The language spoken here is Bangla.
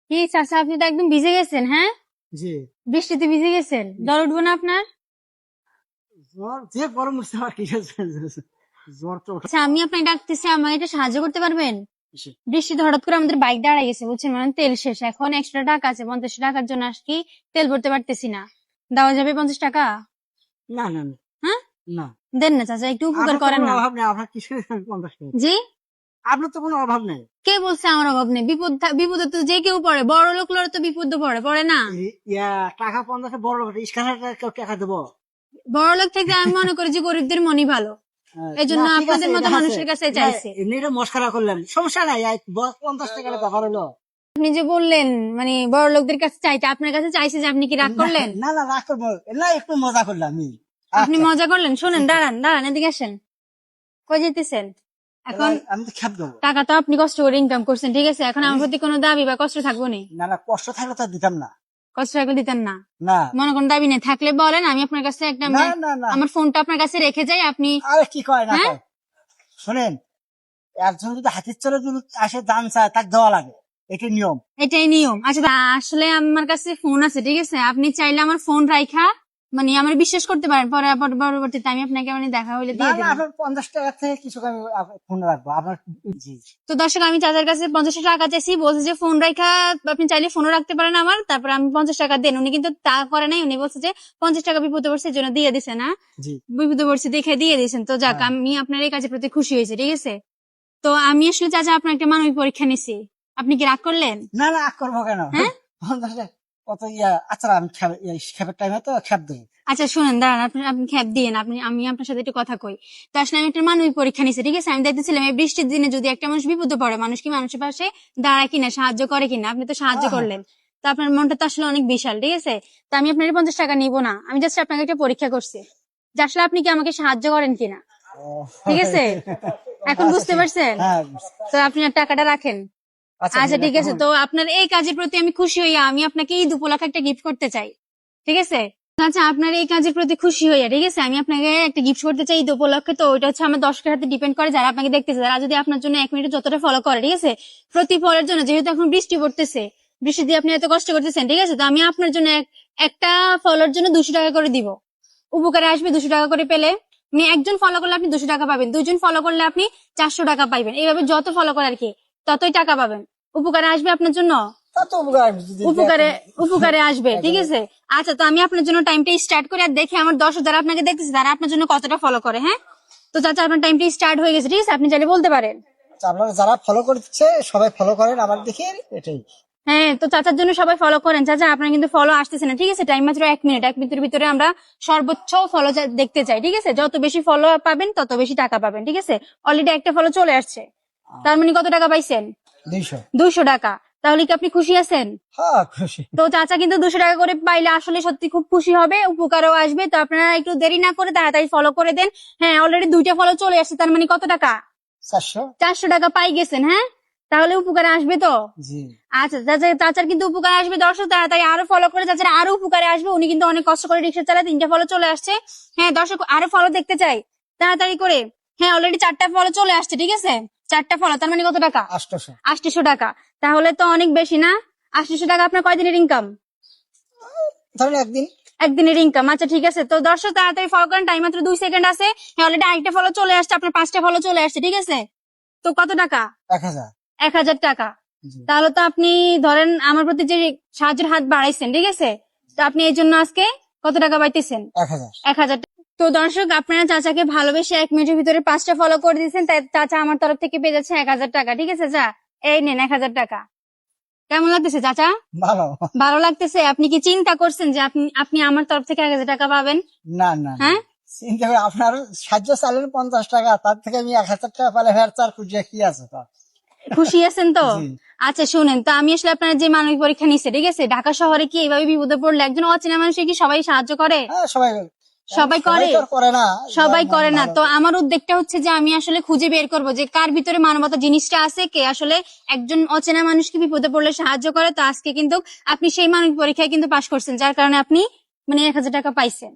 কি চাচা, আপনি তো একদম ভিজে গেছেন। হ্যাঁ, জি বৃষ্টিতে ভিজে গেছেন, জ্বর উঠবো না আপনার? জ্বর যে গরম উঠছে আমার কি হয়েছে? জ্বর তো আচ্ছা, আমি আপনাকে ডাকতেছি, আমাকে একটা সাহায্য করতে পারবেন? উঠছে। বৃষ্টিতে হঠাৎ করে আমাদের বাইক দাঁড়ায় গেছে, বুঝছেন, মানে তেল শেষ। এখন এক্সট্রা টাকা আছে 50 টাকার জন্য, আজকে তেল ভরতে পারতেছি না। দেওয়া যাবে 50 টাকা? না না না হ্যাঁ, না দেন না চাচা, একটু উপকার আপনার তো করেন কোনো না। অভাব নেই, আপনার কিসের 50 টাকা? জি, আপনার তো কোনো অভাব নেই। কে বলছে আমার অভাব নেই? বিপদে তো যে কেউ পড়ে, বড় লোক লোক তো বিপদ পড়ে না? ইয়া টাকা 50 বড় কথা, স্ক্যানার কেউ টাকা দেবো? বড় লোক থেকে আমি মনে করি যে গরিবদের মনই ভালো, এই না জন্য ঠিক আছে, আপনাদের মতো এটা আছে। মানুষের কাছে না, চাইছে। এমনি এটা মস্করা করলেন, সমস্যা নাই, 50 টাকার ব্যাপার হলো। আপনি যে বললেন মানে বড় লোকদের কাছে চাইতে, আপনার কাছে চাইছে যে, আপনি কি রাগ না করলেন? না না, রাগ করবো না, একটু মজা করলাম আমি। আপনি আচ্ছা মজা করলেন? শোনেন, দাঁড়ান দাঁড়ান, এদিকে আসেন। কই যেতেছেন এখন? আমি তো খেপ দেবো। টাকা তো আপনি কষ্ট করে ইনকাম করছেন, ঠিক আছে, এখন আমার প্রতি কোনো দাবি বা কষ্ট থাকবো না। না না, কষ্ট থাকলে তো আর দিতাম না। কষ্ট থাকলে দিতেন না? না মনে কোন দাবি নেই, থাকলে বলেন, আমি আপনার কাছে একটা না না না, আমার ফোনটা আপনার কাছে রেখে যাই, আপনি। আরে কি কয় না হ্যাঁ, কয়, শোনেন, একজন যদি হাতির চলে যদি আসে দান চায়, তাকে দেওয়া লাগে, এটি নিয়ম। এটাই নিয়ম। আচ্ছা, আসলে আমার কাছে ফোন আছে, ঠিক আছে, আপনি চাইলে আমার ফোন রাইখা মানে আমার বিশ্বাস করতে পারেন, পরবর্তীতে আমি আপনাকে মানে দেখা হইলে না দিয়ে না, দেবো। আপনার 50 টাকা থেকে কিছু আমি ফোনে রাখবো আপনার। জি তো দর্শক, আমি চাচার কাছে 50 টাকা চাইছি, বলছে যে ফোন রাখা, আপনি চাইলে ফোনও রাখতে পারেন আমার। তারপর আমি 50 টাকা দেন, উনি কিন্তু তা করে নাই, উনি বলছে যে 50 টাকা বিপদে পড়ছে, এই জন্য দিয়ে দিছে না। জি বিপদে পড়ছে দেখে দিয়ে দিয়েছেন, তো যাক, হ্যাঁ। আমি আপনার এই কাজের প্রতি খুশি হয়েছে, ঠিক আছে। তো আমি আসলে চাচা আপনার একটা মানবিক পরীক্ষা নিছি, আপনি কি রাগ করলেন? না না, রাগ করবো কেন? হ্যাঁ, 50 টাকা কত আচ্ছা, আমি খেপের টাইমে তো খেপ দেবো। আচ্ছা শুনেন, দাঁড়ান, আপনি আপনি খ্যাপ দিয়েন, আমি আপনার সাথে একটু কথা কই। তো আসলে আমি একটা মানবিক পরীক্ষা নিছি, ঠিক আছে, আমি দেখতেছিলাম এই বৃষ্টির দিনে যদি একটা মানুষ বিপদে পড়ে, মানুষ কি মানুষের পাশে দাঁড়ায় কিনা, সাহায্য করে কিনা। আপনি তো সাহায্য হ্যাঁ হ্যাঁ। করলেন, তো আপনার মনটা তো আসলে অনেক বিশাল, ঠিক আছে। তো আমি আপনার 50 টাকা নিবো না, আমি জাস্ট আপনাকে একটা পরীক্ষা করছি যে আসলে আপনি কি আমাকে সাহায্য করেন কিনা, ও, ঠিক আছে। এখন আচ্ছা বুঝতে ঠিক, পারছেন? হ্যাঁ। তো আপনি আর টাকাটা রাখেন। আচ্ছা আচ্ছা ঠিক আছে, এখন তো আপনার এই কাজের প্রতি আমি খুশি হইয়া আমি আপনাকে ঈদ উপলক্ষে একটা গিফট করতে চাই, ঠিক আছে। আচ্ছা, আপনার এই কাজের প্রতি খুশি হইয়া, ঠিক আছে, আমি আপনাকে একটা গিফট করতে চাই ঈদ উপলক্ষে। তো ওইটা হচ্ছে আমার দর্শকের হাতে ডিপেন্ড করে, যারা আপনাকে দেখতেছে, যারা যদি আপনার জন্য 1 মিনিটে যতটা ফলো করে, ঠিক আছে, প্রতি ফলোর জন্য, যেহেতু এখন বৃষ্টি পড়তেছে, বৃষ্টি দিয়ে আপনি এত কষ্ট করতেছেন, ঠিক আছে, তো আমি আপনার জন্য একটা ফলোর জন্য 200 টাকা করে দিব। উপকারে আসবে 200 টাকা করে পেলে। আপনি একজন ফলো করলে আপনি 200 টাকা পাবেন, দুইজন ফলো করলে আপনি 400 টাকা পাইবেন, এইভাবে যত ফলো করে আর কি ততই টাকা পাবেন। উপকারে আসবে আপনার জন্য, তত উপকার যদি উপকারে উপকারে আসবে, ঠিক আছে। আচ্ছা, তো আমি আপনার জন্য টাইমটা স্টার্ট করে আর দেখি আমার দর্শক যারা আপনাকে দেখতেছে তারা আপনার জন্য কতটা ফলো করে। হ্যাঁ, তো চাচা আপনার টাইমটা স্টার্ট হয়ে গেছে, ঠিক আছে, আপনি চাইলে বলতে পারেন। আচ্ছা, আপনারা যারা ফলো করছে সবাই ফলো করেন আবার দেখি, এটাই। হ্যাঁ, তো চাচার জন্য সবাই ফলো করেন। চাচা আপনার কিন্তু ফলো আসতেছে না, ঠিক আছে, টাইম মাত্র 1 মিনিট, 1 মিনিটের ভিতরে আমরা সর্বোচ্চ ফলো দেখতে চাই, ঠিক আছে। যত বেশি ফলো পাবেন তত বেশি টাকা পাবেন, ঠিক আছে। অলরেডি একটা ফলো চলে আসছে, তার মানে কত টাকা পাইছেন? 200। 200 টাকা। তাহলে কি আপনি খুশি আছেন? হ্যাঁ খুশি। তো চাচা কিন্তু 200 টাকা করে পাইলে আসলে সত্যি খুব খুশি হবে, উপকারও আসবে। তো আপনারা একটু দেরি না করে তাড়াতাড়ি ফলো করে দেন। হ্যাঁ, অলরেডি 2টা ফলো চলে আসছে, তার মানে কত টাকা? 400। 400 টাকা পাই গেছেন। হ্যাঁ, তাহলে উপকারে আসবে তো? জি আচ্ছা, চাচার কিন্তু উপকারে আসবে। দর্শক তাড়াতাড়ি আরো ফলো করে চাচার আরো উপকারে আসবে, উনি কিন্তু অনেক কষ্ট করে রিক্সা চালায়। 3টা ফলো চলে আসছে। হ্যাঁ দর্শক, আরো ফলো দেখতে চাই, তাড়াতাড়ি করে। হ্যাঁ, অলরেডি 4টা ফলো চলে আসছে, ঠিক আছে, 4টা ফলো, তার মানে কত টাকা? 800। 800 টাকা। তাহলে তো অনেক বেশি না? 800 টাকা আপনার কয়দিনের ইনকাম? ধরেন একদিন। একদিনের ইনকাম। আচ্ছা ঠিক আছে, তো দর্শক তাড়াতাড়ি ফলো করেন, টাইম মাত্র 2 সেকেন্ড আছে। হ্যাঁ, অলরেডি আরেকটা ফলো চলে আসছে, আপনার 5টা ফলো চলে আসছে, ঠিক আছে। তো কত টাকা? 1000। 1000 টাকা। জি তাহলে তো আপনি ধরেন আমার প্রতি যে সাহায্যের হাত বাড়াইছেন, ঠিক আছে, তো আপনি এই জন্য আজকে কত টাকা পাইতেছেন? 1000। 1000 টাকা। তো দর্শক, আপনারা চাচাকে ভালোবেসে 1 মিনিটের ভিতরে 5টা ফলো করে দিয়েছেন, তাই চাচা আমার তরফ থেকে পেয়ে যাচ্ছে 1000 টাকা, ঠিক আছে। যা, এই নেন 1000 টাকা। কেমন লাগতেছে চাচা? ভালো। ভালো লাগতেছে? আপনি কি চিন্তা করছেন যে আপনি আপনি আমার তরফ থেকে 1000 টাকা পাবেন? না না না, হ্যাঁ, চিন্তা করে আপনার সাহায্য চাইলেন 50 টাকা, তার থেকে আমি 1000 টাকা পালে ফের চার খুঁজে কি আছে তো। খুশি আছেন তো? জি আচ্ছা শুনেন, তো আমি আসলে আপনার যে মানবিক পরীক্ষা নিচ্ছে, ঠিক আছে, ঢাকা শহরে কি এইভাবে বিপদে পড়লে একজন অচেনা মানুষকে কি সবাই সাহায্য করে? হ্যাঁ সবাই সবাই করে? তো আর করে না। সবাই যার মন করে না। ভালো। তো আমার উদ্যোগটা হচ্ছে যে আমি আসলে খুঁজে বের করব যে কার ভিতরে মানবতা জিনিসটা আছে, কে আসলে একজন অচেনা মানুষকে বিপদে পড়লে সাহায্য করে। তো আজকে কিন্তু আপনি সেই মানবিক পরীক্ষায় কিন্তু পাশ করছেন, যার কারণে আপনি মানে 1000 টাকা পাইছেন।